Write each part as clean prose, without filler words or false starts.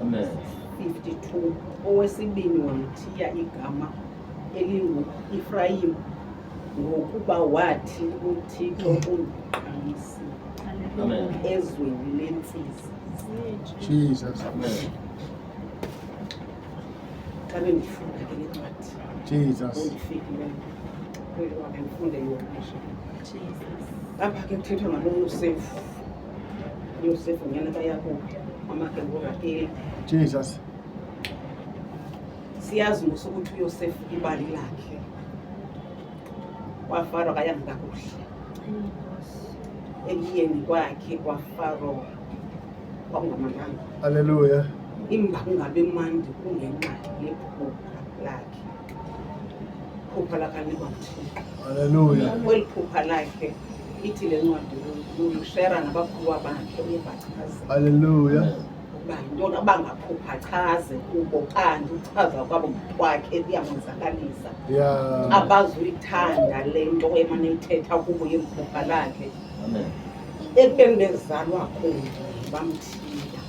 Amen. 52. Owesibini wamthiya igama elingu-Efrayimi ngokuba wathi uThixo undiqhamisile Amen. ezweni lentsizi. Jesus. Amen. Xa bendifunda ke le ncwadi Jesus. ondifikileyo wabe ndifunde yona. Apha ke kuthethwa ngalo Yosefu. Yosefu nyana kaYakobi amakhe ngoRaheli. Jesus. Siyazi mos ukuthi uYosefu ibali lakhe kwaFaro akayanga kakuhle. Ekuyeni kwakhe kwaFaro kwakungamandanga. Hallelujah. Imba kungabe mandi kungenxa yephupha lakhe. Phupha lakhe kwamthixo. Hallelujah. Kweli phupha lakhe ithi le ncwadi ushera nabakhulu bakhe uyebachaza Hallelujah. uba yintoni abangaphupha achaze kubo kanti uchaza kwabo kwakhe kuyamonzakalisa. Yeah. Abazuyithanda le nto emane ithetha kubo yephupha lakhe. Amen. Ekubeni bezalwa kunye bamthiya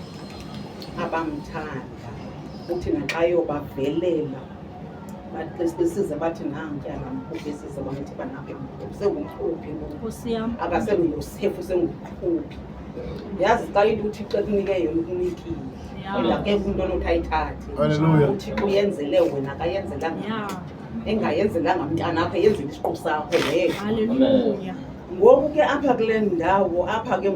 abamthanda uthi naxa yobavelela bathi besize bathi nankuya namphuphi esize bamthi banapha emphuphi sengumphuphi Nkosi yam. akasenguYosefu sengumphuphi. Yazi xa into uThixo ekunike yona ukunikile akekho umntu onothi ayithathe. Hallelujah. uThixo uyenzele wena akayenzelanga Yeah. engayenzelanga mntana apha yenzela isiqu sakho leyo. Hallelujah. Ngoku ke apha kule ndawo apha ke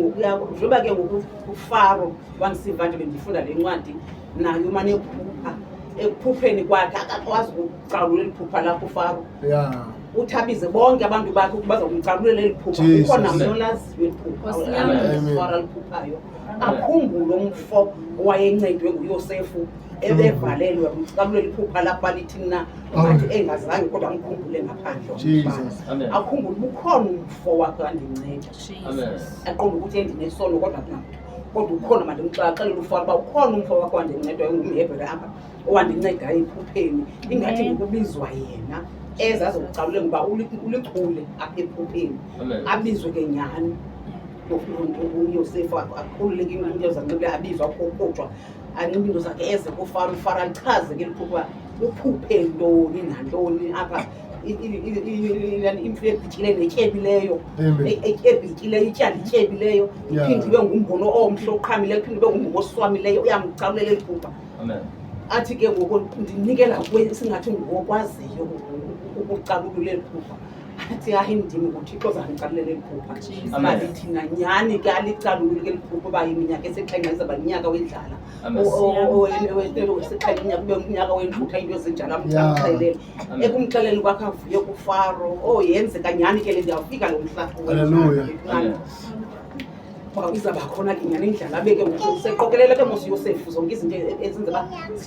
njoba ke ngoku uFaro wangisiva nje bendifunda le ncwadi naye umane ephupha ekuphupheni kwakhe akakwazi ukucalula eliphupha lakho uFaro. Yeah. Uthi abize bonke abantu bakhe ukuthi baza kumcalulela eliphupha. Jesus. Ukhona mntu olaziyo eliphupha Nkosi yam. uFaro aliphuphayo. Akhumbule umfo owayencedwe nguYosefu ebevalelwe umcalulela iphupha lakho balithi na ngathi engazange kodwa amkhumbule ngaphandle. Jesus. Amen. Akhumbule ukhona umfo wakhe wandinceda. Amen. Aqonda ukuthi endinesono kodwa kunamntu kodwa ukhona manje ngixaxelela uFaro uba ukhona umfo wakho wandinceda engumHebhere apha owandincedayo ephupheni ingathi ngokubizwa yena ezazokucalulela ngoba ulichule apha ephupheni. Amen. Abizwe ke nyhani uYosefu akhululeke into zanxibe abizwa kokotshwa anxibe into zakhe eze kuFaro. uFaro alichaze ke liphupha uphuphe ntoni nantoni apha imfuyo ebhityileyo netyebileyo Amen. ebhityileyo ityala ityebileyo Yeah. iphinde ibe ngumbono omhle oqhamileyo iphinde ibe ngumbono oswamileyo uyamcalulela eliphupha. Amen. Athi ke ngoku ndinikela kuwe singathi ngokwaziyo ukucalulula eliphupha. Athi hayi ndimi nguThixo ozandicalulela eliphupha. Amen. Mali thina nyhani ke alicalulule eliphupha uba iminyaka esixhenxe izaba yinyaka wendlala. Amen. Wesixhenxe inyaka ube unyaka wentlutha into ezinjalo Yeah. amxelele. Amen. Ekumxelele kwakhe avuye kuFaro yenzeka nyhani ke le ndiyawufika lo mhla. Hallelujah. Amen. Izaba khona ke nyhani indlala abeke ngoku seqokelele ke mos uYosefu zonke izinto ezenza uba